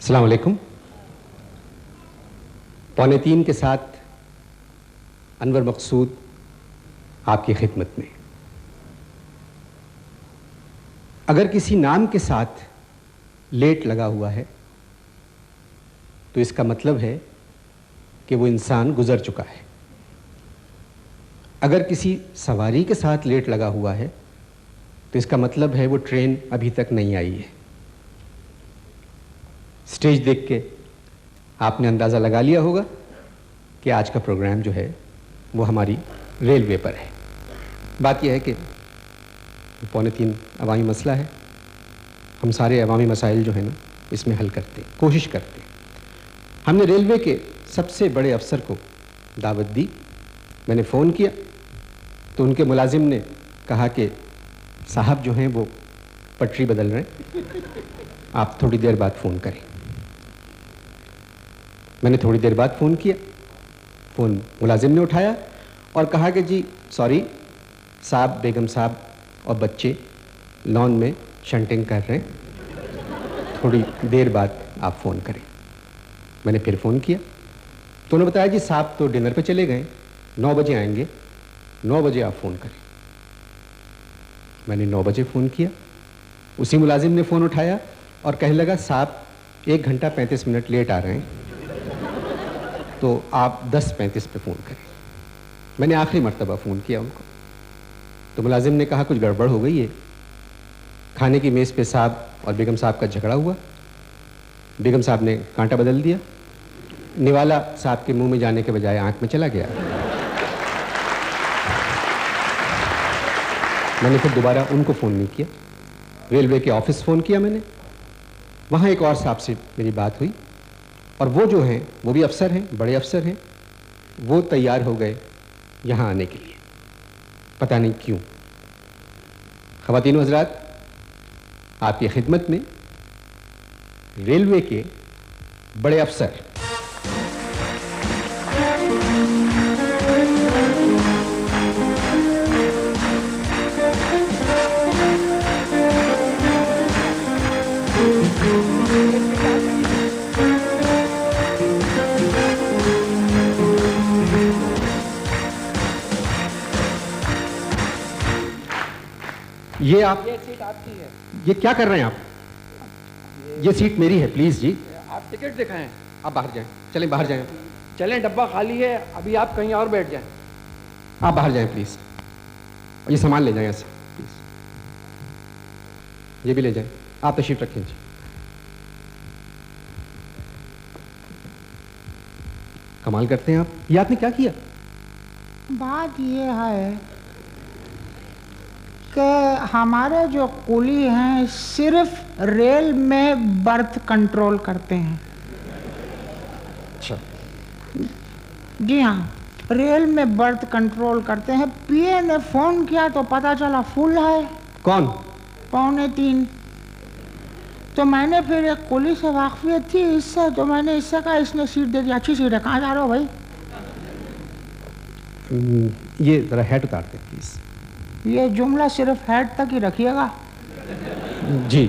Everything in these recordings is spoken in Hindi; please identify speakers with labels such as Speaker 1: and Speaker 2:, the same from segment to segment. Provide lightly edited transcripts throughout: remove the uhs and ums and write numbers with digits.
Speaker 1: अस्सलाम वालेकुम। 2:45 के साथ अनवर मकसूद आपकी खिदमत में। अगर किसी नाम के साथ लेट लगा हुआ है तो इसका मतलब है कि वो इंसान गुजर चुका है। अगर किसी सवारी के साथ लेट लगा हुआ है तो इसका मतलब है वो ट्रेन अभी तक नहीं आई है। स्टेज देख के आपने अंदाज़ा लगा लिया होगा कि आज का प्रोग्राम जो है वो हमारी रेलवे पर है। बात यह है कि 2:45 अवामी मसला है। हम सारे अवामी मसाइल जो है ना इसमें हल करते हैं, कोशिश करते हैं। हमने रेलवे के सबसे बड़े अफसर को दावत दी। मैंने फ़ोन किया तो उनके मुलाजिम ने कहा कि साहब जो हैं वो पटरी बदल रहे हैं, आप थोड़ी देर बाद फ़ोन करें। मैंने थोड़ी देर बाद फ़ोन किया, फ़ोन मुलाजिम ने उठाया और कहा कि जी सॉरी साहब, बेगम साहब और बच्चे लॉन में शंटिंग कर रहे हैं, थोड़ी देर बाद आप फ़ोन करें। मैंने फिर फ़ोन किया तो उन्होंने बताया जी साहब तो डिनर पे चले गए, 9 बजे आएंगे, 9 बजे आप फ़ोन करें। मैंने 9 बजे फ़ोन किया, उसी मुलाजिम ने फ़ोन उठाया और कहने लगा साहब 1 घंटा 35 मिनट लेट आ रहे हैं, तो आप 10:35 पे फ़ोन करें। मैंने आखिरी मर्तबा फ़ोन किया उनको तो मुलाजिम ने कहा कुछ गड़बड़ हो गई है। खाने की मेज़ पे साहब और बेगम साहब का झगड़ा हुआ, बेगम साहब ने कांटा बदल दिया, निवाला साहब के मुंह में जाने के बजाय आंख में चला गया। मैंने फिर दोबारा उनको फ़ोन नहीं किया, रेलवे के ऑफिस फ़ोन किया मैंने। वहाँ एक और साहब से मेरी बात हुई और वो जो हैं वो भी अफसर हैं, बड़े अफसर हैं, वो तैयार हो गए यहाँ आने के लिए, पता नहीं क्यों। ख़वातीन हज़रात, आपकी खिदमत में रेलवे के बड़े अफसर। ये सीट आपकी है। ये क्या कर रहे हैं आप? ये सीट मेरी है, प्लीज जी।
Speaker 2: आप टिकट दिखाएं।
Speaker 1: आप बाहर जाएं, चलें बाहर जाएं।
Speaker 2: चलें, डब्बा खाली है, अभी आप कहीं और बैठ जाएं।
Speaker 1: आप बाहर जाएं प्लीज, और ये सामान ले जाएं ऐसे प्लीज, ये भी ले जाएं। आप तशरीफ रखें जी। कमाल करते हैं आप, ये आपने क्या किया?
Speaker 3: बात ये है कि हमारे जो कुली हैं सिर्फ रेल में बर्थ कंट्रोल करते हैं।
Speaker 1: अच्छा
Speaker 3: जी हाँ, रेल में बर्थ कंट्रोल करते हैं। पीए ने फ़ोन किया तो पता चला फुल है।
Speaker 1: कौन?
Speaker 3: 2:45। तो मैंने फिर एक कुली से वाकफियत थी इससे, तो मैंने इससे कहा इसने सीट दे दी, अच्छी सीट है, कहाँ जा रहे हो भाई?
Speaker 1: ये ज़रा हेड उतार दें प्लीज़।
Speaker 3: ये जुमला सिर्फ हेड तक ही रखिएगा
Speaker 1: जी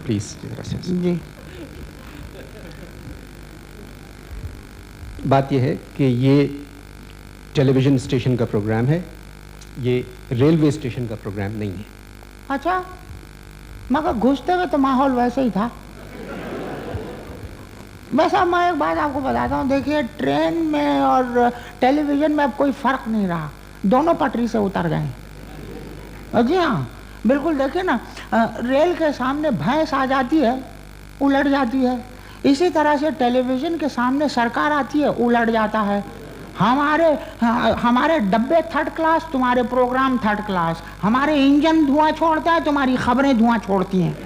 Speaker 1: प्लीज़
Speaker 3: जी।
Speaker 1: बात यह है कि ये टेलीविज़न स्टेशन का प्रोग्राम है, ये रेलवे स्टेशन का प्रोग्राम नहीं है।
Speaker 3: अच्छा, मगर घुसते हुए तो माहौल वैसे ही था। वैसा मैं एक बात आपको बताता हूँ, देखिए ट्रेन में और टेलीविज़न में अब कोई फ़र्क नहीं रहा, दोनों पटरी से उतर गए। जी हाँ बिल्कुल, देखिए ना, रेल के सामने भैंस आ जाती है, उलट जाती है, इसी तरह से टेलीविज़न के सामने सरकार आती है, उलट जाता है। हमारे डब्बे थर्ड क्लास, तुम्हारे प्रोग्राम थर्ड क्लास। हमारे इंजन धुआं छोड़ता है, तुम्हारी खबरें धुआं छोड़ती हैं।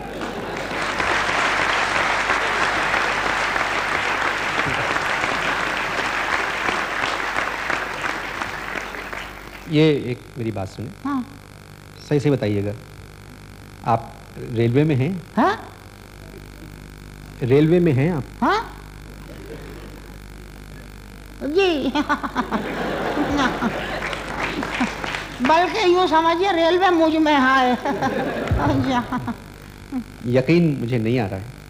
Speaker 1: ये एक मेरी बात सुने।
Speaker 3: हाँ
Speaker 1: सही से बताइएगा, आप रेलवे में हैं?
Speaker 3: हाँ
Speaker 1: रेलवे में हैं आप?
Speaker 3: हाँ जी बल्कि यूँ समझिए रेलवे मुझ में है।
Speaker 1: यकीन मुझे नहीं आ रहा है।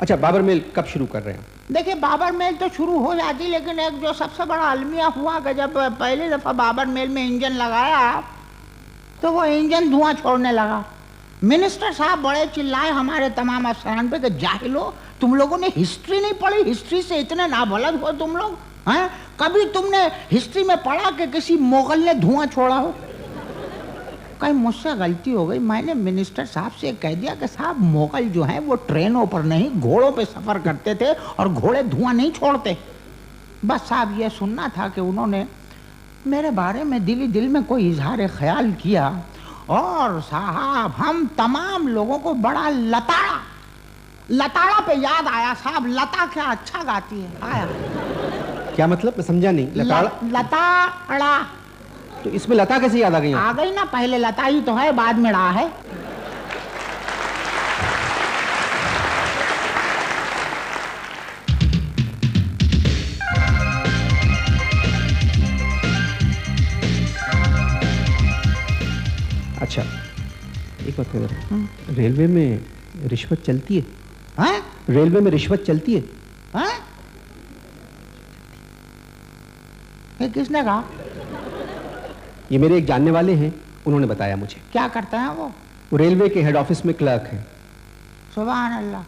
Speaker 1: अच्छा, बाबर मेल कब शुरू कर रहे हैं?
Speaker 3: देखिए, बाबर मेल तो शुरू हो जाती, लेकिन एक जो सबसे बड़ा अलमिया हुआ कि जब पहली दफ़ा बाबर मेल में इंजन लगाया तो वो इंजन धुआं छोड़ने लगा। मिनिस्टर साहब बड़े चिल्लाए हमारे तमाम अफसरान पे कि जाहिलो, तुम लोगों ने हिस्ट्री नहीं पढ़ी, हिस्ट्री से इतने नाबलद हो तुम लोग हैं? कभी तुमने हिस्ट्री में पढ़ा कि किसी मुगल ने धुआं छोड़ा हो? कहीं मुझसे गलती हो गई, मैंने मिनिस्टर साहब से कह दिया कि साहब, मुगल जो हैं वो ट्रेनों पर नहीं घोड़ों पे सफ़र करते थे और घोड़े धुआं नहीं छोड़ते। बस साहब ये सुनना था कि उन्होंने मेरे बारे में दिल में कोई इजहार ख्याल किया और साहब हम तमाम लोगों को बड़ा लताड़ा पे याद आया। साहब, लता क्या अच्छा गाती है। आया
Speaker 1: क्या मतलब? मैं समझा नहीं।
Speaker 3: लताड़ा
Speaker 1: तो इसमें लता कैसे याद आ गई?
Speaker 3: आ गई ना, पहले लता ही तो है, बाद में ड़ा है।
Speaker 1: अच्छा, एक बात है, रेलवे में रिश्वत चलती है?
Speaker 3: हैं?
Speaker 1: रेलवे में रिश्वत चलती है?
Speaker 3: हैं? ये किसने कहा?
Speaker 1: ये मेरे एक जानने वाले हैं, उन्होंने बताया मुझे।
Speaker 3: क्या करते हैं वो?
Speaker 1: वो रेलवे के हेड ऑफिस में क्लर्क हैं।
Speaker 3: सुभान अल्लाह।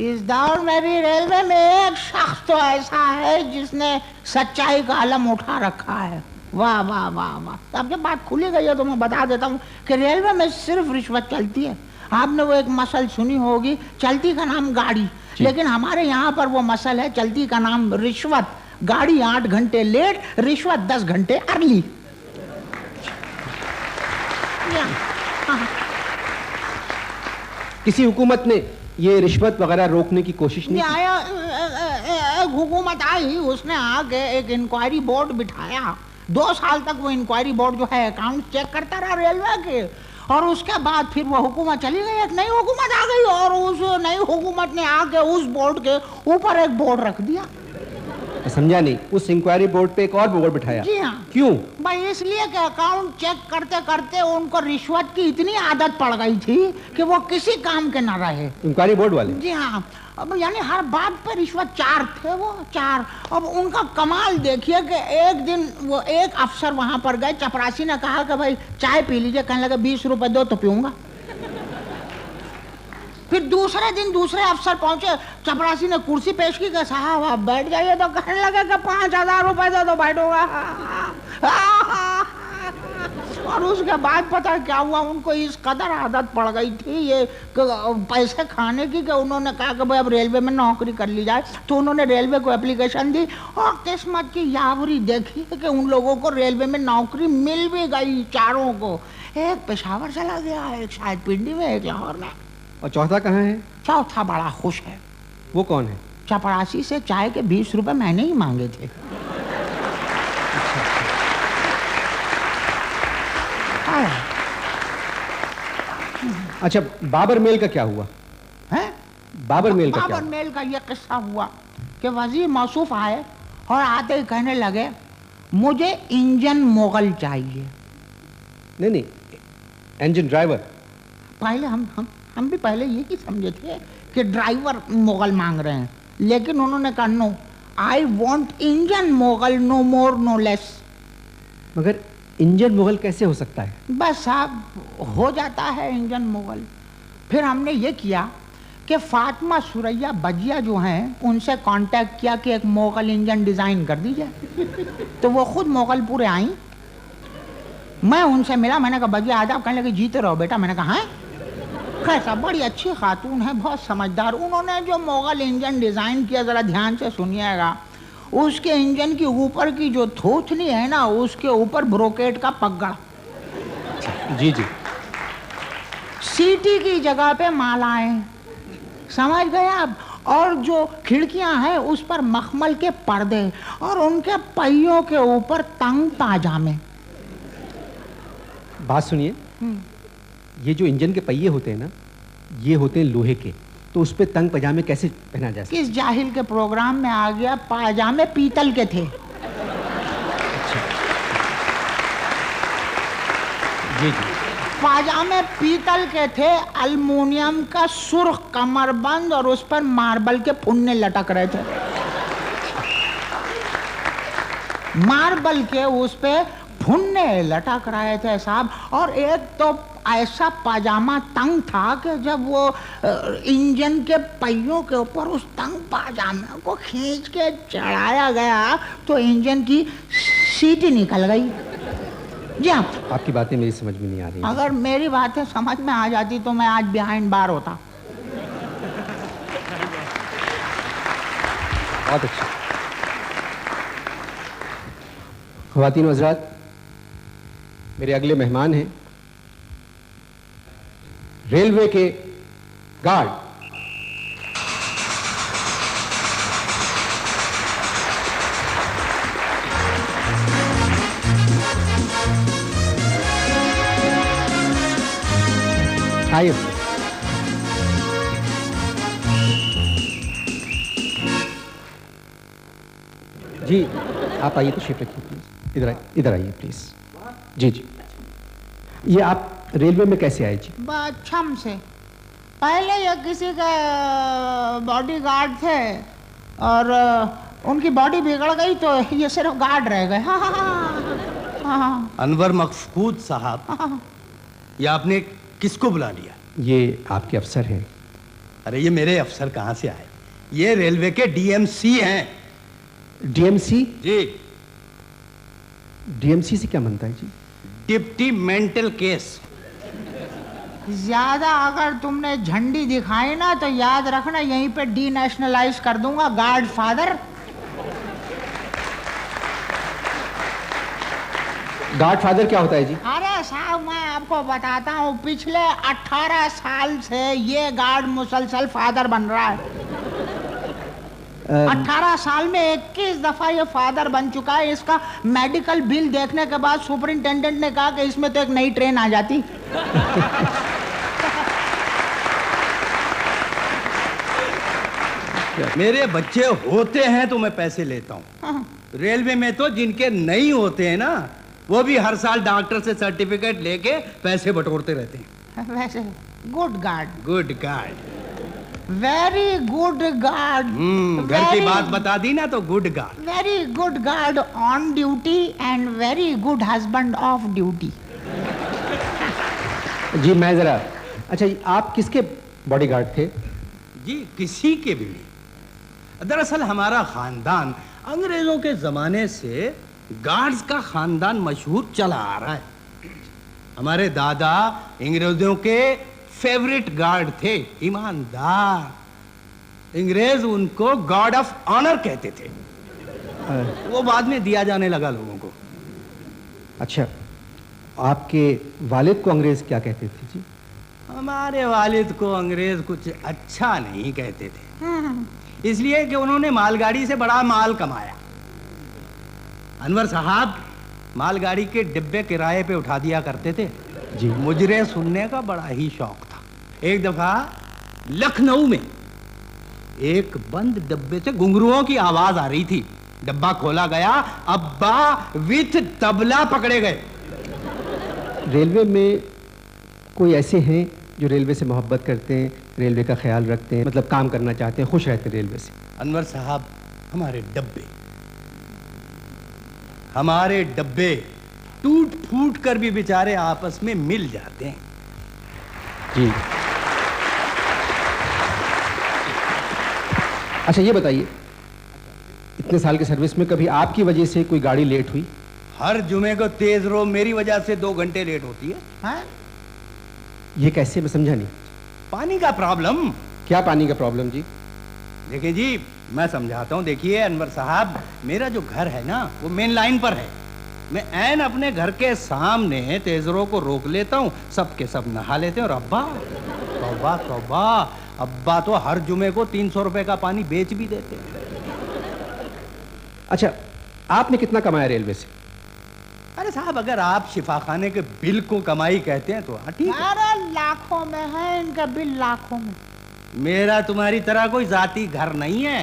Speaker 3: इस दौर में भी रेलवे में एक शख्स तो ऐसा है जिसने सच्चाई का अलम उठा रखा है। वाह वाह वाह वाह। अब जब बात खुली गई है तो मैं बता देता हूँ कि रेलवे में सिर्फ रिश्वत चलती है। आपने वो एक मसल सुनी होगी, चलती का नाम गाड़ी, लेकिन हमारे यहाँ पर वो मसल है, चलती का नाम रिश्वत। गाड़ी 8 घंटे लेट, रिश्वत 10 घंटे अर्ली।
Speaker 1: किसी हुकूमत ने ये रिश्वत वगैरह रोकने की कोशिश नहीं की?
Speaker 3: एक हुकूमत आई, उसने आके एक इंक्वायरी बोर्ड बिठाया। 2 साल तक वो इंक्वायरी बोर्ड जो है अकाउंट चेक करता रहा रेलवे के, और उसके बाद फिर वो हुकूमत चली गई, एक नई हुकूमत आ गई और उस नई हुकूमत ने आके उस बोर्ड के ऊपर एक बोर्ड रख दिया।
Speaker 1: समझा नहीं। उस इंक्वायरी बोर्ड पे एक और बोर्ड बिठाया?
Speaker 3: जी हाँ।
Speaker 1: क्यों?
Speaker 3: भाई इसलिए कि अकाउंट चेक करते करते उनको रिश्वत की इतनी आदत पड़ गई थी कि वो किसी काम के ना रहे।
Speaker 1: इंक्वायरी बोर्ड वाले?
Speaker 3: जी हाँ। अब यानी हर बात पे रिश्वत 4 थे, वो 4। अब उनका कमाल देखिए कि एक दिन वो एक अफसर वहां पर गए, चपरासी ने कहा कि भाई चाय पी लीजिए, कहने लगे 20 रुपए दो तो पीऊंगा। फिर दूसरे दिन दूसरे अफसर पहुंचे, चपरासी ने कुर्सी पेश की कि साहब आप बैठ जाइए, तो कहने लगे कि 5000 रुपए दो तो बैठूंगा। और उसके बाद पता है क्या हुआ, उनको इस कदर आदत पड़ गई थी ये पैसे खाने की कि उन्होंने कहा कि भाई अब रेलवे में नौकरी कर ली जाए। तो उन्होंने रेलवे को एप्लीकेशन दी और किस्मत की यावरी देखी कि उन लोगों को रेलवे में नौकरी मिल भी गई, चारों को। एक पेशावर चला गया, एक शायद पिंडी में, एक लाहौर में।
Speaker 1: और चौथा कहाँ है?
Speaker 3: चौथा बड़ा खुश है।
Speaker 1: वो कौन है?
Speaker 3: चपरासी से चाय के 20 रुपए मैंने ही मांगे थे।
Speaker 1: अच्छा, बाबर मेल का क्या हुआ?
Speaker 3: है?
Speaker 1: बाबर मेल का क्या?
Speaker 3: बाबर मेल का ये किस्सा हुआ कि वजीर मौसूफ आए और आते ही कहने लगे मुझे इंजन मुगल चाहिए।
Speaker 1: नहीं, इंजन ड्राइवर।
Speaker 3: पहले हम भी पहले यही समझे थे कि ड्राइवर मुगल मांग रहे हैं, लेकिन उन्होंने कहा no, I want engine Mughal, no more no less.
Speaker 1: मगर इंजन मुगल कैसे हो सकता है?
Speaker 3: बस साहब हो जाता है इंजन मुगल। फिर हमने ये किया कि फातिमा सुरैया बजिया जो हैं उनसे कांटेक्ट किया कि एक मुगल इंजन डिज़ाइन कर दीजिए। तो वो खुद मुगलपुर आई, मैं उनसे मिला, मैंने कहा बजिया आजाब, कहने लगे जीते रहो बेटा। मैंने कहा हैं? कैसा, बड़ी अच्छी खातून है, बहुत समझदार। उन्होंने जो मुगल इंजन डिज़ाइन किया ज़रा ध्यान से सुनिएगा, उसके इंजन की ऊपर की जो थोथनी है ना, उसके ऊपर ब्रोकेट का पगड़।
Speaker 1: जी जी।
Speaker 3: सीटी की जगह पे मालाएं, समझ गए आप? और जो खिड़कियां हैं उस पर मखमल के पर्दे और उनके पहियों के ऊपर तंग पाजामे।
Speaker 1: बात सुनिए, ये जो इंजन के पहिए होते हैं ना, ये होते हैं लोहे के, तो उस पे तंग पजामे कैसे पहना जा सकता?
Speaker 3: किस जाहिल के प्रोग्राम में आ गया, पाजामे पीतल के थे।
Speaker 1: अच्छा। जी जी।
Speaker 3: पाजामे पीतल के थे, अल्युमिनियम का सुर्ख कमरबंद और उस पर मार्बल के फुन्ने लटक रहे थे। मार्बल के उस पे फुन्ने लटक रहे थे साहब। और एक तो ऐसा पाजामा तंग था कि जब वो इंजन के पहियों के ऊपर उस तंग पाजामे को खींच के चढ़ाया गया तो इंजन की सीट ही निकल गई। जी हाँ,
Speaker 1: आपकी बातें मेरी समझ में नहीं आ रही।
Speaker 3: अगर मेरी बातें समझ में आ जाती तो मैं आज बिहाइंड बार होता।
Speaker 1: बहुत अच्छा। ख़वातीन व हज़रात, मेरे अगले मेहमान हैं रेलवे के गार्ड। आइए। जी आप आइए, तो शिफ्ट रखिए प्लीज। इधर आइए प्लीज। जी जी, ये आप रेलवे में कैसे आए जी?
Speaker 3: छम से। पहले ये किसी के बॉडी गार्ड थे और उनकी बॉडी बिगड़ गई तो ये सिर्फ गार्ड रह गए। हाँ।
Speaker 4: अनवर मकसूद साहब, ये आपने किसको बुला लिया?
Speaker 1: ये आपके अफसर हैं।
Speaker 4: अरे ये मेरे अफसर कहाँ से आए? ये रेलवे के डीएमसी हैं।
Speaker 1: डीएमसी?
Speaker 4: जी।
Speaker 1: डीएमसी से क्या बनता है जी?
Speaker 4: Deputy mental case.
Speaker 3: ज्यादा अगर तुमने झंडी दिखाई ना तो याद रखना यहीं पे डीनेशनलाइज कर दूंगा गार्ड फादर।
Speaker 1: गार्ड फादर क्या होता है जी?
Speaker 3: अरे साहब मैं आपको बताता हूँ, पिछले 18 साल से ये गार्ड मुसलसल फादर बन रहा है। 18 साल में 21 दफा ये फादर बन चुका है। इसका मेडिकल बिल देखने के बाद सुपरिंटेंडेंट ने कहा कि इसमें तो एक नई ट्रेन आ जाती।
Speaker 4: मेरे बच्चे होते हैं तो मैं पैसे लेता हूँ। रेलवे में तो जिनके नहीं होते हैं ना, वो भी हर साल डॉक्टर से सर्टिफिकेट लेके पैसे बटोरते रहते हैं।
Speaker 3: वैसे good guard.
Speaker 4: Good guard,
Speaker 3: very good guard.
Speaker 4: घर की बात बता दी ना तो good guard.
Speaker 3: Very good guard on duty and very good husband off duty.
Speaker 1: जी मैं जरा, अच्छा आप किसके बॉडीगार्ड थे?
Speaker 4: जी किसी के भी नहीं। दरअसल हमारा खानदान अंग्रेजों के जमाने से गार्ड्स का खानदान मशहूर चला आ रहा है। हमारे दादा अंग्रेजों के फेवरेट गार्ड थे, ईमानदार। अंग्रेज उनको गॉड ऑफ ऑनर कहते थे। वो बाद में दिया जाने लगा लोगों को।
Speaker 1: अच्छा, आपके वालिद को अंग्रेज क्या कहते थे जी?
Speaker 4: हमारे वालिद को अंग्रेज कुछ अच्छा नहीं कहते थे, इसलिए कि उन्होंने मालगाड़ी से बड़ा माल कमाया। अनवर साहब मालगाड़ी के डिब्बे किराए पे उठा दिया करते थे
Speaker 1: जी।
Speaker 4: मुझे सुनने का बड़ा ही शौक था। एक दफा लखनऊ में एक बंद डब्बे से घुंघरुओं की आवाज आ रही थी। डब्बा खोला गया, अब्बा विथ तबला पकड़े गए।
Speaker 1: रेलवे में कोई ऐसे हैं जो रेलवे से मोहब्बत करते हैं, रेलवे का ख्याल रखते हैं, मतलब काम करना चाहते हैं, खुश रहते हैं रेलवे से?
Speaker 4: अनवर साहब हमारे डब्बे टूट फूट कर भी बेचारे आपस में मिल जाते हैं।
Speaker 1: जी। अच्छा ये बताइए, इतने साल के सर्विस में कभी आपकी वजह से कोई गाड़ी लेट हुई?
Speaker 4: हर जुमे को तेज रो मेरी वजह से 2 घंटे लेट होती है।
Speaker 3: हाँ?
Speaker 1: ये कैसे, मैं समझा नहीं।
Speaker 4: पानी का प्रॉब्लम।
Speaker 1: क्या पानी का प्रॉब्लम जी?
Speaker 4: देखिए जी मैं समझाता हूँ। देखिए अनवर साहब, मेरा जो घर है ना वो मेन लाइन पर है। मैं ऐन अपने घर के सामने तेजरों को रोक लेता हूँ, सब के सब नहा लेते हैं। और अब्बा तौबा तौबा, अब्बा तो हर जुमे को 300 रुपए का पानी बेच भी देते हैं।
Speaker 1: अच्छा, आपने कितना कमाया रेलवे से?
Speaker 4: अरे साहब अगर आप शिफाखाने के बिल को कमाई कहते हैं तो ठीक है।
Speaker 3: अरे लाखों में है इनका बिल, लाखों में।
Speaker 4: मेरा तुम्हारी तरह कोई जाती घर नहीं है।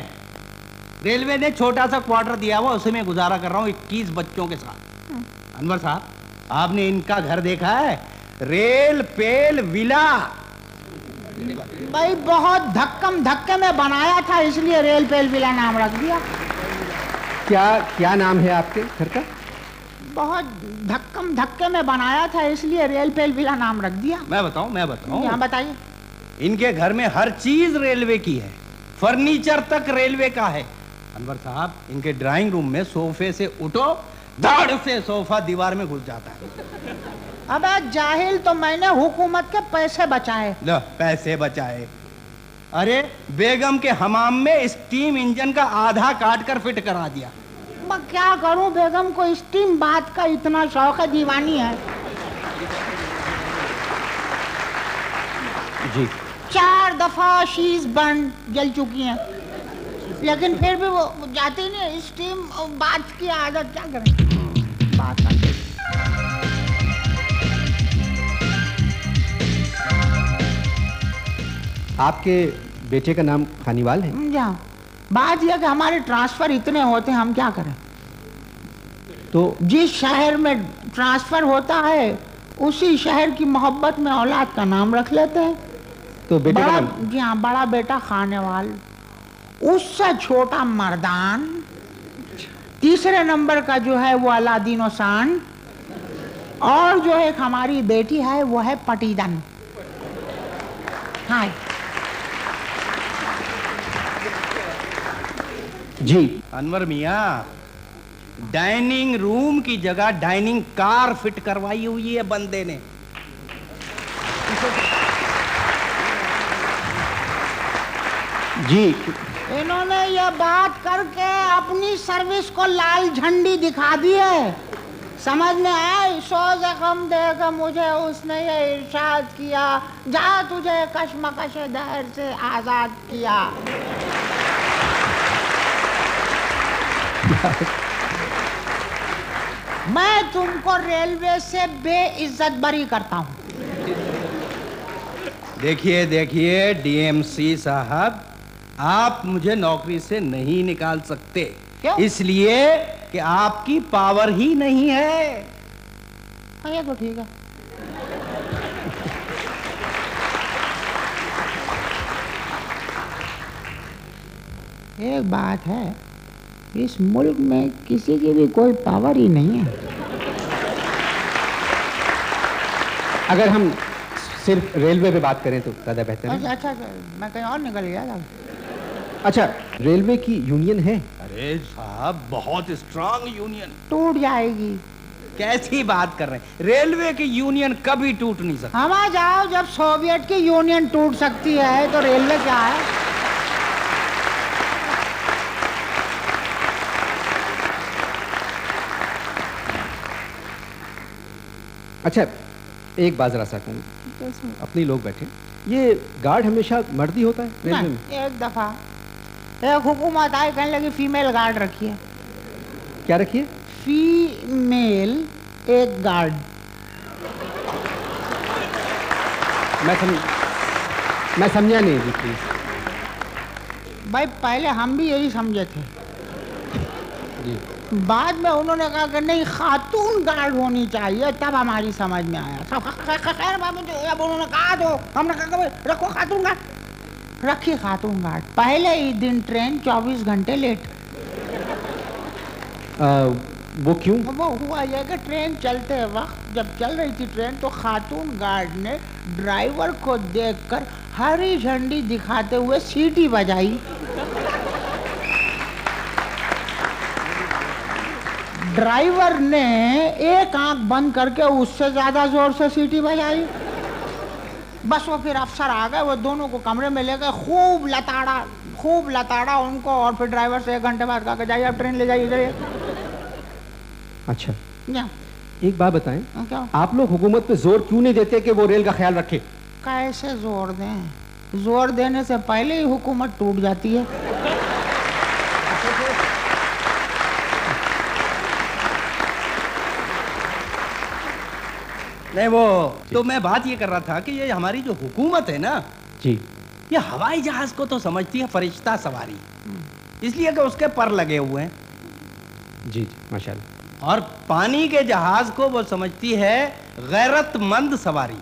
Speaker 4: रेलवे ने छोटा सा क्वार्टर दिया हुआ, उसी में गुजारा कर रहा हूँ 21 बच्चों के साथ। अनवर साहब आपने इनका घर देखा है? रेल पेल विला।
Speaker 3: भाई बहुत धक्कम धक्के में बनाया था, इसलिए रेल पेल विला नाम रख दिया।
Speaker 1: क्या नाम है आपके घर का?
Speaker 3: बहुत धक्कम धक्के में बनाया था, इसलिए रेल पेल विला नाम रख दिया।
Speaker 4: मैं बताऊं
Speaker 3: यहाँ बताइए।
Speaker 4: इनके घर में हर चीज रेलवे की है, फर्नीचर तक रेलवे का है। अनवर साहब, इनके ड्राइंग रूम में सोफे से उठो, धड़ से सोफा दीवार में घुस जाता है।
Speaker 3: अबे जाहिल, तो मैंने हुकूमत के पैसे बचाए।
Speaker 4: लो, पैसे बचाए? अरे बेगम के हमाम में स्टीम इंजन का आधा काट कर फिट करा दिया।
Speaker 3: मैं क्या करूं, बेगम को स्टीम बात का इतना शौक है, दीवानी है।
Speaker 1: जी
Speaker 3: 4 दफा शीश बर्न जल चुकी हैं, लेकिन फिर भी वो जाती नहीं। स्टीम बात की आदत, क्या करें, बात करते।
Speaker 1: आपके बेटे का नाम खानीवाल है?
Speaker 3: जा, बात यह कि हमारे ट्रांसफर इतने होते हैं, हम क्या करें।
Speaker 1: तो
Speaker 3: जिस शहर में ट्रांसफर होता है उसी शहर की मोहब्बत में औलाद का नाम रख लेते हैं।
Speaker 1: तो बेटे का
Speaker 3: बड़ा,
Speaker 1: नाम?
Speaker 3: जी हाँ, बड़ा बेटा खानेवाल, उससे छोटा मर्दान, तीसरे नंबर का जो है वो अलादीन शान, और जो एक हमारी बेटी है वो है पटीदन। हाँ
Speaker 1: जी।
Speaker 4: अनवर मियाँ, डाइनिंग रूम की जगह डाइनिंग कार फिट करवाई हुई है बंदे ने।
Speaker 1: जी,
Speaker 3: इन्होंने ये बात करके अपनी सर्विस को लाल झंडी दिखा दी है। समझ में आया? सौ जख्म देकर मुझे उसने ये इरशाद किया, जा तुझे कशमकश दहर से आजाद किया। मैं तुमको रेलवे से बेइज्जत बरी करता हूँ।
Speaker 4: देखिए देखिए डीएमसी साहब, आप मुझे नौकरी से नहीं निकाल सकते।
Speaker 3: क्यों?
Speaker 4: इसलिए कि आपकी पावर ही नहीं है।
Speaker 3: हाँ, ये तो ठीक है। एक बात है, इस मुल्क में किसी की भी कोई पावर ही नहीं है।
Speaker 1: अगर हम सिर्फ रेलवे पे बात करें तो ज़्यादा बेहतर है।
Speaker 3: अच्छा, मैं कहीं और निकल गया था।
Speaker 1: अच्छा, रेलवे की यूनियन है?
Speaker 4: अरे साहब, बहुत स्ट्रांग यूनियन।
Speaker 3: टूट जाएगी।
Speaker 4: कैसी बात कर रहे हैं? रेलवे की यूनियन कभी टूट नहीं सकती।
Speaker 3: हम आ जाओ, जब सोवियत की यूनियन टूट सकती है तो रेलवे क्या है?
Speaker 1: अच्छा, एक बात जरा सा कहूँ, अपने लोग बैठे, ये गार्ड हमेशा मर्द ही होता है रेलवे में?
Speaker 3: एक दफा एक हुकूमत आई, कहने लगी फीमेल गार्ड रखिए।
Speaker 1: क्या रखिए?
Speaker 3: फीमेल एक गार्ड।
Speaker 1: मैं समझा नहीं जी, प्लीज।
Speaker 3: भाई पहले हम भी यही समझे थे
Speaker 1: जी।
Speaker 3: बाद में उन्होंने कहा कि नहीं, खातून गार्ड होनी चाहिए, तब हमारी समझ में आया। खैर बाबू, जब उन्होंने कहा तो हमने कहा भाई रखो खातून गार्ड। रखी खातून गार्ड। पहले ही दिन ट्रेन 24 घंटे लेट।
Speaker 1: वो क्यों?
Speaker 3: वो हुआ यह कि ट्रेन चलते वक्त, जब चल रही थी ट्रेन, तो खातून गार्ड ने ड्राइवर को देखकर हरी झंडी दिखाते हुए सीटी बजाई। ड्राइवर ने एक आंख बंद करके उससे ज्यादा जोर से सीटी बजाई। बस वो फिर अफसर आ गए, वो दोनों को कमरे में ले गए, खूब लताड़ा उनको, और फिर ड्राइवर से 1 घंटे बाद कहा कि जाइए आप ट्रेन ले जाइए, जाइए।
Speaker 1: अच्छा,
Speaker 3: क्या?
Speaker 1: एक बात बताएं,
Speaker 3: क्या?
Speaker 1: आप लोग हुकूमत पे जोर क्यों नहीं देते कि वो रेल का ख्याल रखे?
Speaker 3: कैसे जोर दें? जोर देने से पहले ही हुकूमत टूट जाती है।
Speaker 4: नहीं, वो तो मैं बात ये कर रहा था कि ये हमारी जो हुकूमत है ना
Speaker 1: जी,
Speaker 4: ये हवाई जहाज को तो समझती है फरिश्ता सवारी, इसलिए कि उसके पर लगे हुए हैं।
Speaker 1: जी जी, माशाल्लाह।
Speaker 4: और पानी के जहाज को वो समझती है गैरतमंद सवारी,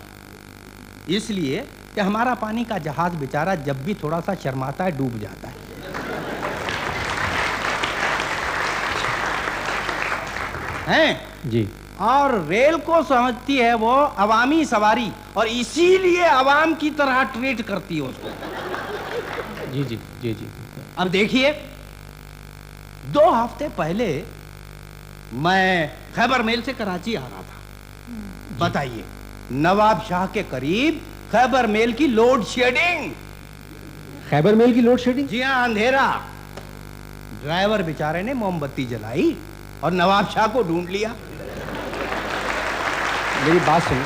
Speaker 4: इसलिए कि हमारा पानी का जहाज बेचारा जब भी थोड़ा सा शर्माता है डूब जाता है। हैं
Speaker 1: जी।
Speaker 4: और रेल को समझती है वो अवामी सवारी, और इसीलिए अवाम की तरह ट्रीट करती है उसको।
Speaker 1: जी जी जी जी।
Speaker 4: अब देखिए, 2 हफ्ते पहले मैं खैबर मेल से कराची आ रहा था। बताइए, नवाब शाह के करीब खैबर मेल की लोड शेडिंग।
Speaker 1: खैबर मेल की लोड शेडिंग?
Speaker 4: जी हाँ, अंधेरा। ड्राइवर बेचारे ने मोमबत्ती जलाई और नवाब शाह को ढूंढ लिया।
Speaker 1: मेरी बात सुनो।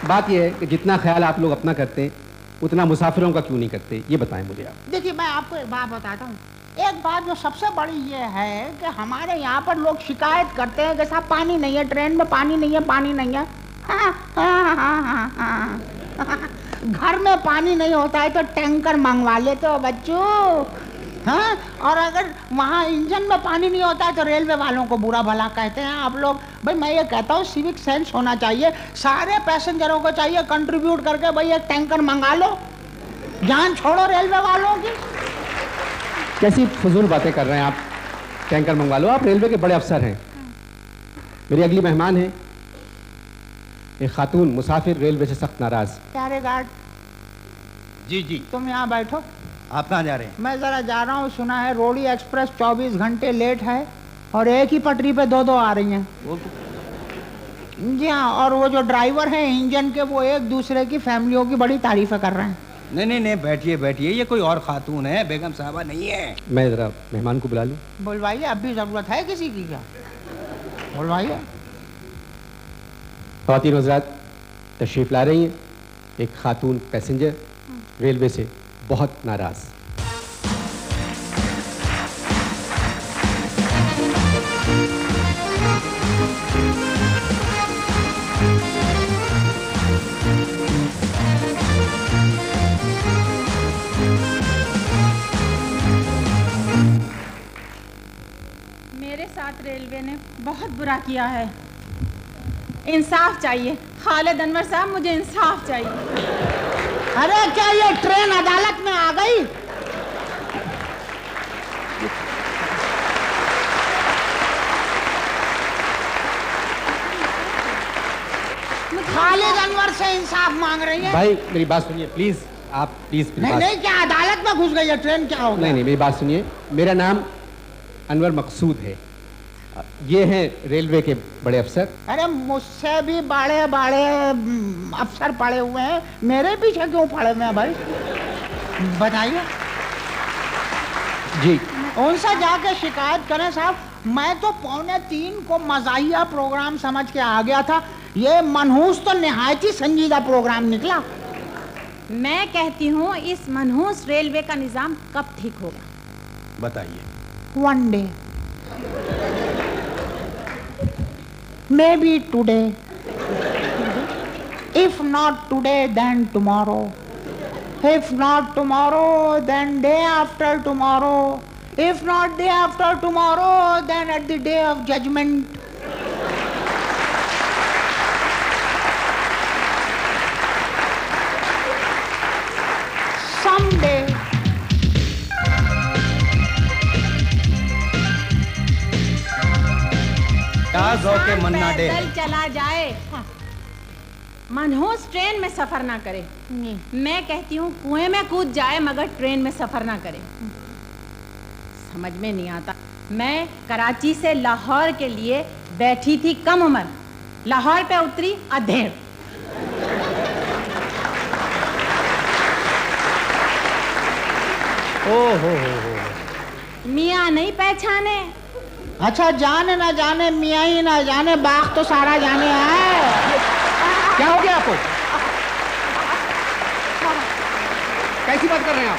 Speaker 1: बात यह है कि जितना ख्याल आप लोग अपना करते हैं उतना मुसाफिरों का क्यों नहीं करते, ये बताएं मुझे आप।
Speaker 3: देखिए, मैं आपको एक बात बताता हूँ। एक बात जो सबसे बड़ी ये है कि हमारे यहाँ पर लोग शिकायत करते हैं कि साहब पानी नहीं है, ट्रेन में पानी नहीं है, पानी नहीं है। घर में पानी नहीं होता है तो टैंकर मंगवा लेते हो बच्चों। हाँ, और अगर वहाँ इंजन में पानी नहीं होता है तो रेलवे वालों को बुरा भला कहते हैं आप लोग। भाई मैं ये कहता हूँ सिविक सेंस होना चाहिए, सारे पैसेंजरों को चाहिए कंट्रीब्यूट करके भाई एक टैंकर मंगा लो, जान छोड़ो रेलवे वालों की।
Speaker 1: कैसी फजूल बातें कर रहे हैं आप? टैंकर मंगवा लो, आप रेलवे के बड़े अफसर हैं। मेरी अगली मेहमान है एक खातून मुसाफिर, रेलवे से सख्त नाराज।
Speaker 3: प्यारे गार्ड
Speaker 4: जी जी।
Speaker 3: तुम यहाँ बैठो।
Speaker 4: आप कहाँ जा रहे हैं?
Speaker 3: मैं जरा जा रहा हूँ, सुना है रोडी एक्सप्रेस 24 घंटे लेट है और एक ही पटरी पे 2-2 आ रही हैं।
Speaker 4: वो तो
Speaker 3: जी हाँ, और वो जो ड्राइवर हैं इंजन के वो एक दूसरे की फैमिलियों की बड़ी तारीफें कर रहे हैं।
Speaker 4: नहीं, बैठिए बैठिए, ये कोई और खातून है, बेगम साहबा नहीं है।
Speaker 1: मैं जरा मेहमान को बुला लूं।
Speaker 3: बुलवाइए, अब भी जरूरत है किसी की क्या? बुलवाइए।
Speaker 1: ख़वातीन हज़रात तशरीफ़ ला रही हैं एक खातून पैसेंजर, रेलवे से बहुत नाराज़।
Speaker 5: मेरे साथ रेलवे ने बहुत बुरा किया है। इंसाफ चाहिए खालिद अनवर साहब, मुझे इंसाफ चाहिए।
Speaker 3: अरे क्या ये ट्रेन अदालत में आ गई? खालिद अनवर से इंसाफ मांग रही है?
Speaker 1: भाई मेरी बात सुनिए प्लीज, आप प्लीज।
Speaker 3: नहीं, क्या अदालत में घुस गई है ट्रेन? क्या हो गया?
Speaker 1: नहीं, मेरी बात सुनिए। मेरा नाम अनवर मकसूद है, ये हैं रेलवे के बड़े अफसर।
Speaker 3: अरे मुझसे भी बड़े बड़े अफसर पड़े हुए हैं, मेरे पीछे क्यों पड़े हुए हैं भाई? बताइए।
Speaker 1: जी।
Speaker 3: उनसे जाके शिकायत करें साहब। मैं तो 2:45 को मज़ाहिया प्रोग्राम समझ के आ गया था, ये मनहूस तो निहायत ही संजीदा प्रोग्राम निकला।
Speaker 5: मैं कहती हूँ इस मनहूस रेलवे का निजाम कब ठीक होगा?
Speaker 4: बताइए।
Speaker 3: One day, maybe today. If not today, then tomorrow. If not tomorrow, then day after tomorrow. If not day after tomorrow, then at the day of judgment. Someday.
Speaker 4: के मन्ना डे
Speaker 5: पैदल चला जाए, मनहूस ट्रेन में सफर ना करे। मैं कहती हूँ कुएं में कूद जाए मगर ट्रेन में सफर ना करे। समझ में नहीं आता। मैं कराची से लाहौर के लिए बैठी थी कम उम्र, लाहौर पे उतरी अधेड़।
Speaker 4: ओहो,
Speaker 5: मियाँ नहीं पहचाने।
Speaker 3: अच्छा, जाने ना जाने, मियाँ ही ना जाने, बाग तो सारा जाने है।
Speaker 1: क्या हो गया आपको? कैसी बात कर रहे हैं आप?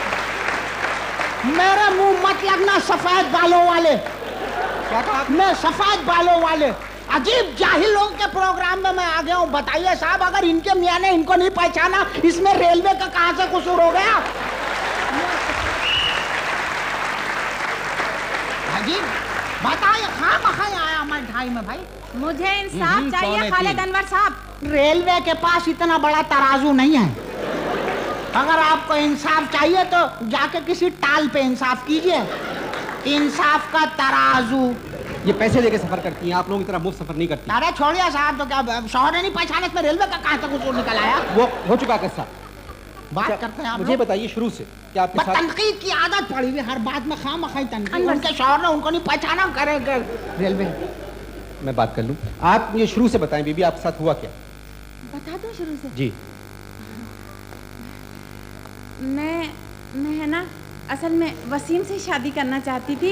Speaker 3: मेरे मुंह मत लगना सफेद बालों वाले।
Speaker 1: क्या कहा?
Speaker 3: मैं सफेद बालों वाले अजीब जाहिलों के प्रोग्राम में मैं आ गया हूँ। बताइए साहब, अगर इनके मियाँ ने इनको नहीं पहचाना, इसमें रेलवे का कहाँ से कसूर हो गया? लड़ाई में भाई।
Speaker 5: मुझे इंसाफ चाहिए खालिद अनवर साहब।
Speaker 3: रेलवे के पास इतना बड़ा तराजू नहीं है। अगर आपको इंसाफ चाहिए तो जाके किसी टाल पे इंसाफ कीजिए। इंसाफ का तराजू।
Speaker 1: ये पैसे लेके सफर करती हैं, आप लोगों की तरह मुफ्त सफर नहीं करती।
Speaker 3: अरे छोड़िए साहब, तो क्या शौहर ने नहीं पहचाने में रेलवे का कहाँ तक उसूल निकल आया?
Speaker 1: वो हो चुका किस्सा।
Speaker 3: बात करते हैं आप
Speaker 1: मुझे बताइए शुरू से क्या आपके साथ
Speaker 3: तनकीद की आदत पड़ी हुई, हर बात में खामखाई तनकीद। उनके शौहर ने उनको नहीं पहचाना, करे रेलवे।
Speaker 1: मैं बात कर लूं, आप ये शुरू से बताएं बीबी, आपके साथ हुआ क्या?
Speaker 5: बता दूं शुरू से?
Speaker 1: जी।
Speaker 5: मैं है ना, असल में वसीम से शादी करना चाहती थी।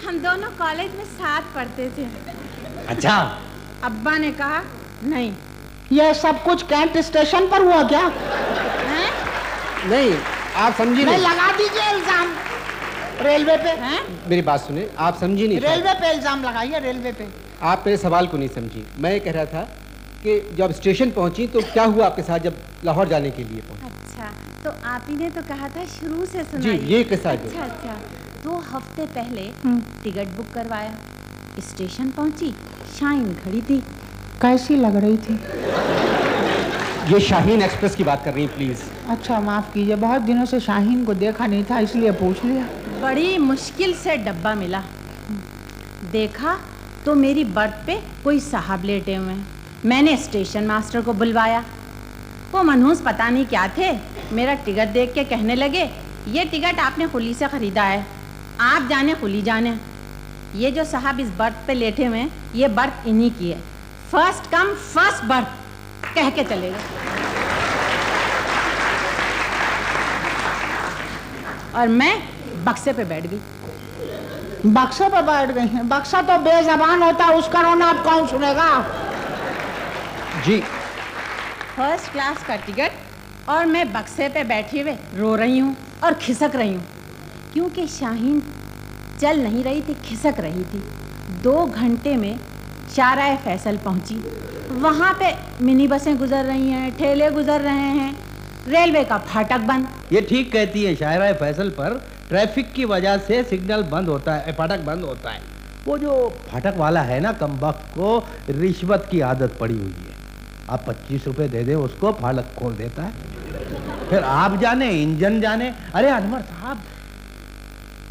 Speaker 5: हम दोनों कॉलेज में साथ पढ़ते थे।
Speaker 4: अच्छा।
Speaker 5: अब्बा ने कहा नहीं।
Speaker 3: ये सब कुछ कैंट स्टेशन पर हुआ क्या?
Speaker 5: हैं?
Speaker 1: नहीं, आप समझी नहीं।
Speaker 3: लगा दीजिए इल्जाम रेलवे पे।
Speaker 5: हैं?
Speaker 1: मेरी बात सुने, आप समझी नहीं।
Speaker 3: रेलवे पे इल्जाम लगाइए, रेलवे पे।
Speaker 1: आप मेरे सवाल को नहीं समझी। मैं ये कह रहा था कि जब स्टेशन पहुंची तो क्या हुआ आपके साथ जब लाहौर जाने के लिए पहुंची?
Speaker 5: अच्छा, तो आप ही ने तो कहा था शुरू से
Speaker 1: जी,
Speaker 5: सुनाइए।
Speaker 1: ये किस्सा जो।
Speaker 5: अच्छा, 2 हफ्ते पहले टिकट बुक करवाया, स्टेशन पहुंची, शाहीन खड़ी थी।
Speaker 3: कैसी लग रही थी?
Speaker 1: ये शाहीन एक्सप्रेस की बात कर रही हैं प्लीज।
Speaker 3: अच्छा माफ कीजिए, बहुत दिनों से शाहीन को देखा नहीं था इसलिए पूछ लिया।
Speaker 5: बड़ी मुश्किल से डब्बा मिला, देखा तो मेरी बर्थ पे कोई साहब लेटे हुए हैं। मैंने स्टेशन मास्टर को बुलवाया। वो मनहूस पता नहीं क्या थे, मेरा टिकट देख के कहने लगे ये टिकट आपने कुली से खरीदा है, आप जाने कुली जाने। ये जो साहब इस बर्थ पे लेटे हुए हैं, ये बर्थ इन्हीं की है, फर्स्ट कम फर्स्ट बर्थ कह के चले गए। और मैं बक्से पे बैठ गई।
Speaker 3: बक्से पे बैठ गई हैं? बक्सा तो बेजबान होता है, उसका रोना अब कौन सुनेगा?
Speaker 1: जी।
Speaker 5: फर्स्ट क्लास का टिकट और मैं बक्से पे बैठी हुए रो रही हूँ और खिसक रही हूँ, क्योंकि शाहीन चल नहीं रही थी, खिसक रही थी। 2 घंटे में शाहराह फैसल पहुँची। वहाँ पे मिनी बसें गुजर रही हैं, ठेले गुजर रहे हैं, रेलवे का फाटक बंद।
Speaker 4: ये ठीक कहती है, शाहराह फैसल पर ट्रैफिक की वजह से सिग्नल बंद होता है, फाटक बंद होता है। वो जो फाटक वाला है ना, कमबख्त को रिश्वत की आदत पड़ी हुई है। आप 25 रुपए दे दे उसको, फाटक खोल देता है। फिर आप जाने इंजन जाने। अरे अनवर साहब,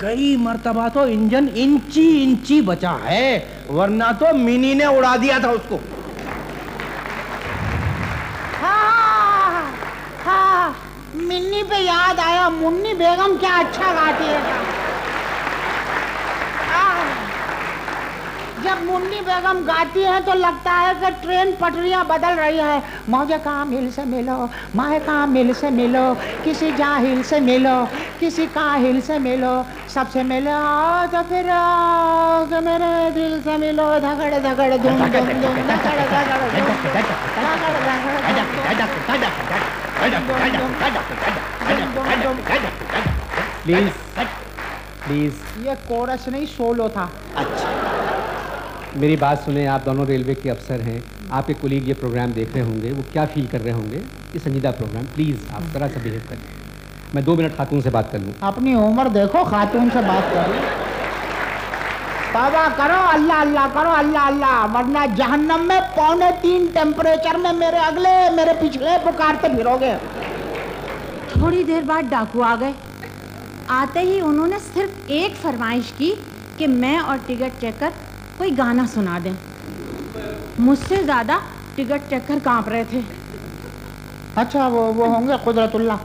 Speaker 4: कई मर्तबा तो इंजन इंची इंची बचा है, वरना तो मिनी ने उड़ा दिया था उसको।
Speaker 3: हाँ, हाँ, मिन्नी पे याद आया, मुन्नी बेगम क्या अच्छा गाती है। जब मुन्नी बेगम गाती है तो लगता है कि ट्रेन पटरियां बदल रही है। मौजे कामिल से मिलो, माहे कामिल से मिलो, किसी जाहिल से मिलो, किसी काहिल से मिलो, सबसे मिलो तो फिर आओ, मेरे दिल से मिलो। धगड़ धगड़ धूम धूम धूम, धगड़ धगड़
Speaker 1: प्लीज प्लीज।
Speaker 3: ये कोरस नहीं, सोलो था।
Speaker 1: अच्छा, मेरी बात सुने, आप दोनों रेलवे के अफसर हैं, आपके कुलीग ये प्रोग्राम देख रहे होंगे, वो क्या फील कर रहे होंगे? ये संजीदा प्रोग्राम, प्लीज़ आप ज़रा सा बिहेव करें। मैं 2 मिनट खातून से बात कर लूँ।
Speaker 3: अपनी उम्र देखो, खातून से बात करो। तौबा करो, अल्लाह अल्लाह करो, अल्लाह अल्लाह, वरना जहन्नम में 2.25 टेम्परेचर में मेरे अगले मेरे पिछले पुकारते फिरोगे।
Speaker 5: थोड़ी देर बाद डाकू आ गए। आते ही उन्होंने सिर्फ एक फरमाइश की कि मैं और टिकट चेकर कोई गाना सुना दें। मुझसे ज़्यादा टिकट चेकर कांप रहे थे।
Speaker 3: अच्छा, वो होंगे कुदरतुल्लाह।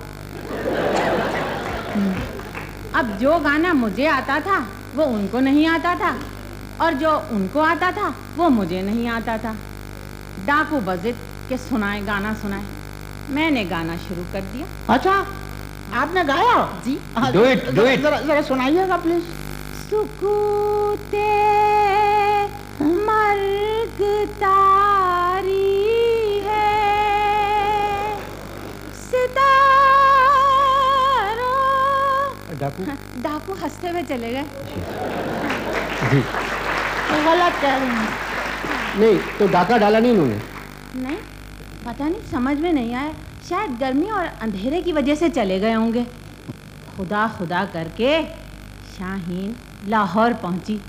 Speaker 5: अब जो गाना मुझे आता था वो उनको नहीं आता था, और जो उनको आता था वो मुझे नहीं आता था। डाकू बजिद के सुनाए, गाना सुनाए। मैंने गाना शुरू कर दिया।
Speaker 3: अच्छा, आपने गाया?
Speaker 5: जी।
Speaker 1: Do it, do it।
Speaker 3: जरा सुनाइएगा प्लीज।
Speaker 5: सुकूते मर्ग तारी है, सितारों। डाकू हंसते हुए चले गए।
Speaker 1: जी।
Speaker 3: गलत कह रही हैं।
Speaker 1: नहीं तो डाका डाला नहीं उन्होंने?
Speaker 5: नहीं, पता नहीं, समझ में नहीं आया। शायद गर्मी और अंधेरे की वजह से चले गए होंगे। खुदा खुदा करके शाहीन लाहौर पहुंची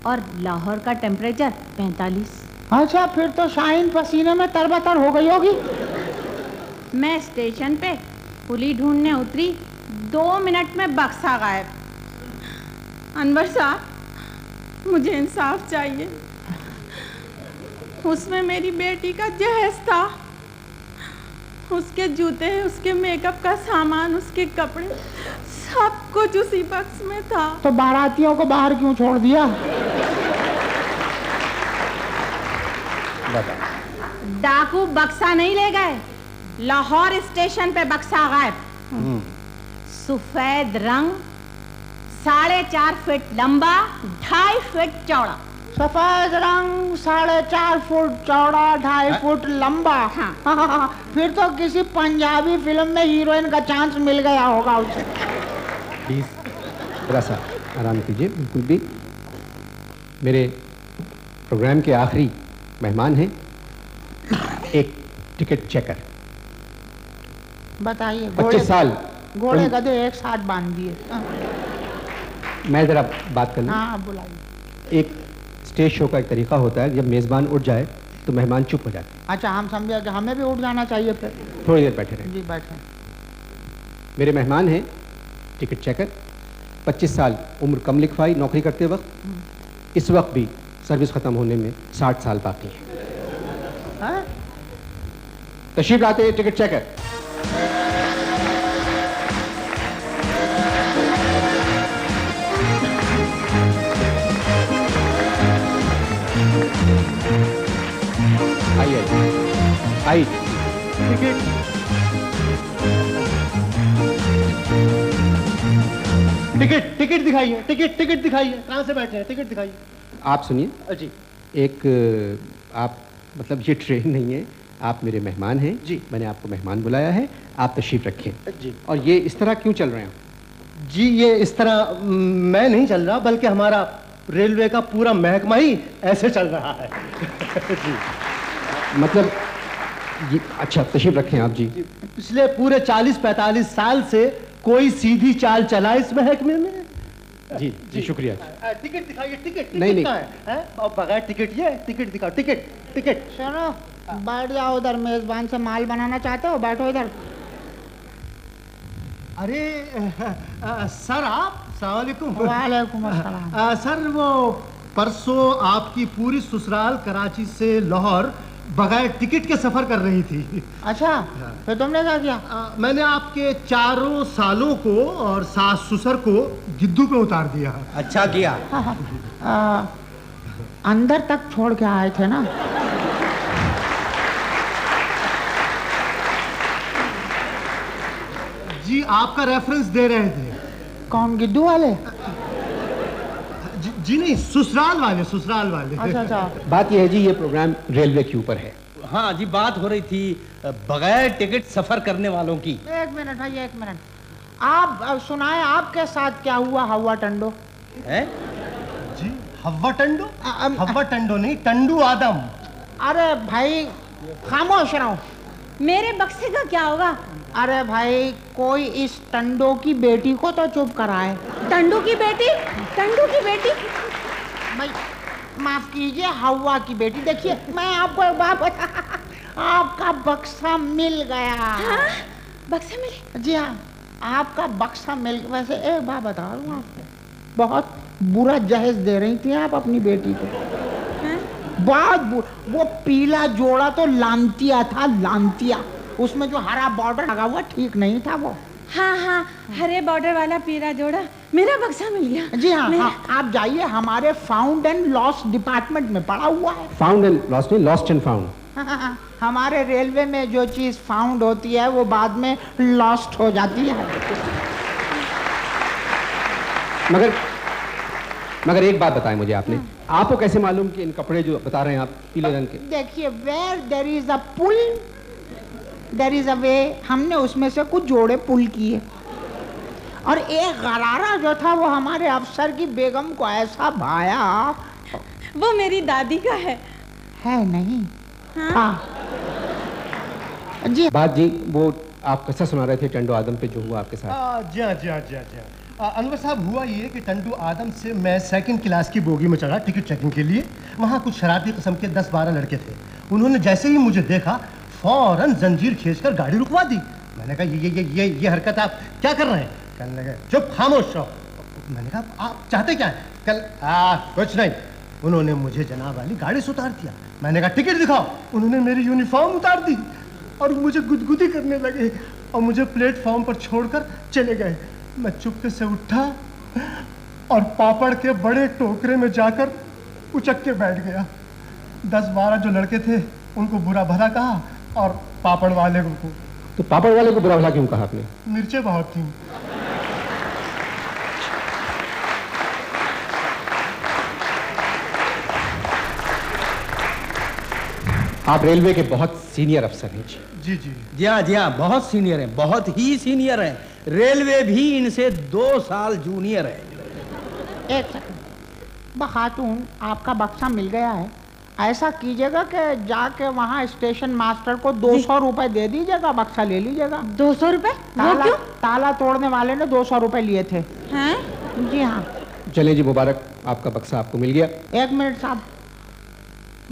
Speaker 5: और लाहौर का टेम्परेचर 45।
Speaker 3: अच्छा, फिर तो शाहीन पसीने में तरबतर हो गई होगी।
Speaker 5: मैं स्टेशन पे पुली ढूंढने उतरी, 2 मिनट में बक्सा गायब। अनवर साहब, मुझे इंसाफ चाहिए। उसमें मेरी बेटी का जहेज था, उसके जूते, उसके मेकअप का सामान, उसके कपड़े, सब कुछ उसी बक्स में था।
Speaker 3: तो बारातियों को बाहर क्यों छोड़ दिया?
Speaker 5: डाकू बक्सा नहीं ले गए, लाहौर स्टेशन पे बक्सा गायब। सफेद रंग, 4.5 फीट लंबा, 2.5 फीट चौड़ा।
Speaker 3: सफेद रंग, 4.5 फुट चौड़ा, 2.5 फुट लंबा।
Speaker 5: हाँ।
Speaker 3: फिर तो किसी पंजाबी फिल्म में हीरोइन का चांस मिल गया होगा उसे।
Speaker 1: प्लीज थोड़ा सा आराम कीजिए, बिल्कुल भी। मेरे प्रोग्राम के आखिरी मेहमान हैं एक टिकट चेकर।
Speaker 3: बताइए।
Speaker 1: 25 साल
Speaker 3: घोड़े गधे एक साथ बांध दिए।
Speaker 1: मैं जरा बात कर लूं।
Speaker 3: हाँ, बुलाइए।
Speaker 1: एक स्टेज शो का एक तरीका होता है, जब मेजबान उठ जाए तो मेहमान चुप हो जाते हैं।
Speaker 3: अच्छा, हम समझे कि हमें भी उठ जाना चाहिए फिर।
Speaker 1: थोड़ी देर बैठे रहे।
Speaker 3: जी, बैठे।
Speaker 1: मेरे मेहमान हैं टिकट चेकर। 25 साल उम्र कम लिखवाई नौकरी करते वक्त। इस वक्त भी सर्विस खत्म होने में 60 साल बाकी है। तशरीफ लाते हैं टिकट चेकर। आइए आइए।
Speaker 6: टिकट दिखाइए। टिकट दिखाइए। कहाँ से बैठे हैं? टिकट दिखाइए।
Speaker 1: आप सुनिए
Speaker 6: जी।
Speaker 1: एक आप मतलब ये ट्रेन नहीं है, आप मेरे मेहमान हैं
Speaker 6: जी।
Speaker 1: मैंने आपको मेहमान बुलाया है, आप तशरीफ रखें।
Speaker 6: जी।
Speaker 1: और ये इस तरह क्यों चल रहे हैं?
Speaker 6: जी, ये इस तरह मैं नहीं चल रहा, बल्कि हमारा रेलवे का पूरा महकमा ही ऐसे चल रहा है। जी।
Speaker 1: मतलब ये अच्छा, तशरीफ रखें आप। जी,
Speaker 6: पिछले पूरे 40-45 साल से कोई सीधी चाल चला इस महकमे में?
Speaker 1: जी जी, शुक्रिया।
Speaker 6: टिकट दिखाइए। टिकट
Speaker 1: नहीं।
Speaker 6: है बगैर टिकट? ये टिकट दिखाओ। टिकट।
Speaker 3: सुनो, बैठ जाओ उधर। मेजबान से माल बनाना चाहते हो? बैठो इधर।
Speaker 6: अरे सर, आप अस्सलाम वालेकुम।
Speaker 3: वालेकुम अस्सलाम।
Speaker 6: सर, वो परसों आपकी पूरी ससुराल कराची से लाहौर बगैर टिकट के सफर कर रही थी।
Speaker 3: अच्छा, फिर तुमने क्या किया?
Speaker 6: मैंने आपके चारों सालों को और सास ससुर को गिद्दू पे उतार दिया।
Speaker 4: अच्छा किया।
Speaker 3: अंदर तक छोड़ के आए थे ना।
Speaker 6: जी, आपका रेफरेंस दे रहे थे।
Speaker 3: कौन, गिद्दू वाले?
Speaker 6: जी नहीं, ससुराल वाले।
Speaker 3: अच्छा।
Speaker 1: बात यह है जी, ये प्रोग्राम रेलवे के ऊपर है।
Speaker 4: हाँ जी, बात हो रही थी बगैर टिकट सफर करने वालों की।
Speaker 3: एक मिनट भाई, एक मिनट। आप सुनाए, आपके साथ क्या हुआ हवा टंडो?
Speaker 4: है
Speaker 6: जी, हवा टंडो? हवा टंडो नहीं, टंडू आदम।
Speaker 3: अरे भाई, खामोश रहो।
Speaker 5: मेरे बक्से का क्या होगा?
Speaker 3: अरे भाई, कोई इस टंडो की बेटी को तो चुप कराए।
Speaker 5: टंडू की बेटी?
Speaker 3: भाई माफ कीजिए, हवा की बेटी। देखिए, मैं आपको एक बात बता, आपका बक्सा मिल गया।
Speaker 5: हाँ? बक्सा मिले?
Speaker 3: जी हाँ, आपका बक्सा मिल गया। वैसे एक बात बता रहा हूँ आपको, बहुत बुरा जहेज दे रही थी आप अपनी बेटी को।
Speaker 5: हाँ?
Speaker 3: बहुत वो पीला जोड़ा तो लांतिया था, लांतिया। उसमें जो हरा बॉर्डर लगा हुआ ठीक नहीं था वो।
Speaker 5: हाँ, हरे बॉर्डर वाला पीला जोड़ा, मेरा बक्सा मिल गया।
Speaker 3: जी हाँ, आप जाइए, हमारे फाउंड एंड लॉस्ट डिपार्टमेंट में पड़ा हुआ है।
Speaker 1: फाउंड एंड लॉस्ट नहीं, लॉस्ट एंड फाउंड।
Speaker 3: हमारे रेलवे में जो चीज फाउंड होती है वो बाद में लॉस्ट हो जाती है।
Speaker 1: मगर एक बात बताएं मुझे आपने, आपको कैसे मालूम कि इन कपड़े जो बता रहे हैं आप पीले रंग के?
Speaker 3: देखिए, वेयर देयर इज अ पुल देयर इज अ वे। हमने उसमें से कुछ जोड़े पुल किए, और एक गरारा जो था वो हमारे अफसर की बेगम को ऐसा भाया।
Speaker 5: वो मेरी दादी का है
Speaker 3: नहीं?
Speaker 5: हाँ?
Speaker 3: जी
Speaker 1: बात जी, वो आप कैसा सुना रहे थे टंडो आदम पे जो हुआ आपके साथ?
Speaker 6: जी हाँ। अनवर साहब, हुआ ये कि टंडू आदम से मैं सेकंड क्लास की बोगी में चढ़ा टिकट चेकिंग के लिए। वहाँ कुछ शरारती किस्म के 10-12 लड़के थे। उन्होंने जैसे ही मुझे देखा फौरन जंजीर खींचकर गाड़ी रुकवा दी। मैंने कहा ये हरकत आप क्या कर रहे हैं? कहने लगे चुप खामोश रहो। मैंने कहा आप चाहते क्या हैं? कुछ नहीं। उन्होंने मुझे जनाब वाली गाड़ी से उतार दिया। मैंने कहा टिकट दिखाओ। उन्होंने मेरी यूनिफॉर्म उतार दी और मुझे गुदगुदी करने लगे और मुझे प्लेटफॉर्म पर छोड़कर चले गए। मैं चुपके से उठा और पापड़ के बड़े टोकरे में जाकर उचक के बैठ गया। 10-12 जो लड़के थे उनको बुरा भला कहा और पापड़ वाले को।
Speaker 1: तो पापड़ वाले को बुरा भला क्यों कहा आपने?
Speaker 6: मिर्चें बहुत थी।
Speaker 1: आप रेलवे के बहुत सीनियर अफसर हैं।
Speaker 6: जी जी
Speaker 4: जी हाँ, बहुत सीनियर हैं, बहुत ही सीनियर हैं। रेलवे भी इनसे 2 साल जूनियर है।
Speaker 3: एक सेकंड, बखातून आपका बक्सा मिल गया है। ऐसा कीजिएगा कि जाके वहाँ स्टेशन मास्टर को 200 रुपए दे दीजिएगा, बक्सा ले लीजिएगा।
Speaker 5: 200 रुपए?
Speaker 3: ताला तोड़ने वाले ने 200 रुपए लिए थे।
Speaker 5: हैं?
Speaker 3: जी हाँ।
Speaker 1: चले जी, मुबारक, आपका बक्सा आपको मिल गया।
Speaker 3: 1 मिनट साहब,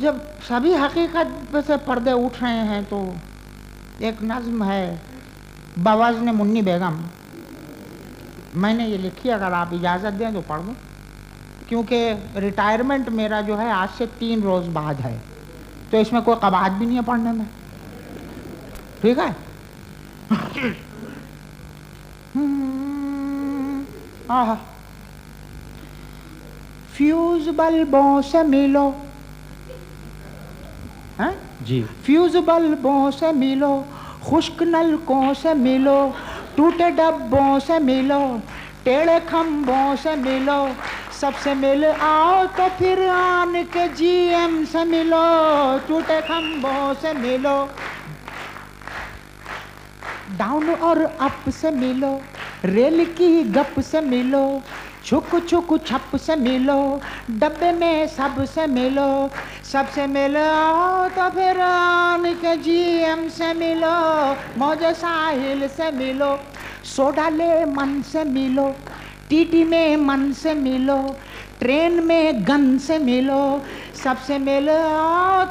Speaker 3: जब सभी हकीकत से पर्दे उठ रहे हैं तो एक नज्म है बवज़्न मुन्नी बेगम, मैंने ये लिखी, अगर आप इजाज़त दें तो पढ़ दूँ, क्योंकि रिटायरमेंट मेरा जो है आज से 3 रोज़ बाद है, तो इसमें कोई कवायद भी नहीं है पढ़ने में। ठीक है? फ्यूज बल्बों से मिलो, हैं?
Speaker 1: जी।
Speaker 3: फ्यूज बल्बों से मिलो, खुश्क नलकों से मिलो, टूटे डब्बों से मिलो, टेढ़े खम्भों से मिलो, सबसे मिल आओ तो फिर आन के जीएम से मिलो, टूटे खम्भों से मिलो, डाउन और अप से मिलो, रेल की गप से मिलो, छुक छुक छप से मिलो, डब्बे में सब से मिलो, सबसे मिलो तो फिर आन के जीएम से मिलो, मौजे साहिल से मिलो, सोडा ले मन से मिलो, टीटी में मन से मिलो, ट्रेन में गन से मिलो, सबसे मिलो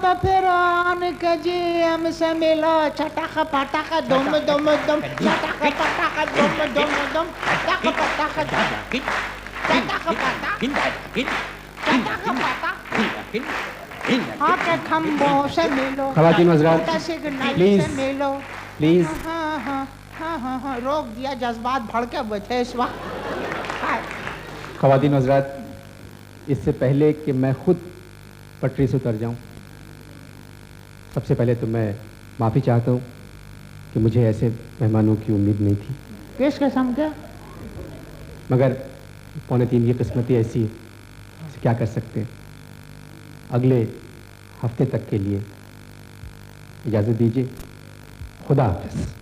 Speaker 3: तो फिर आन के जीएम से मिलो, चटक पटक दुम दुम दुम, चटक पटक दुम दुम दुम, चटक पटक आके खम्भों से मिलो,
Speaker 1: ख़वातीन हज़रात, प्लीज प्लीज।
Speaker 3: हाँ, रोक दिया, जज्बात भड़के हुए थे इस वक्त।
Speaker 1: ख़वातीन हज़रात, इससे पहले कि मैं खुद पटरी से उतर जाऊं, सबसे पहले तो मैं माफ़ी चाहता हूं कि मुझे ऐसे मेहमानों की उम्मीद नहीं थी।
Speaker 3: किस किस्म के?
Speaker 1: मगर 2:45 की किस्मत ऐसी है, इसे क्या कर सकते हैं। अगले हफ्ते तक के लिए इजाज़त दीजिए। खुदा हाफ़िज़।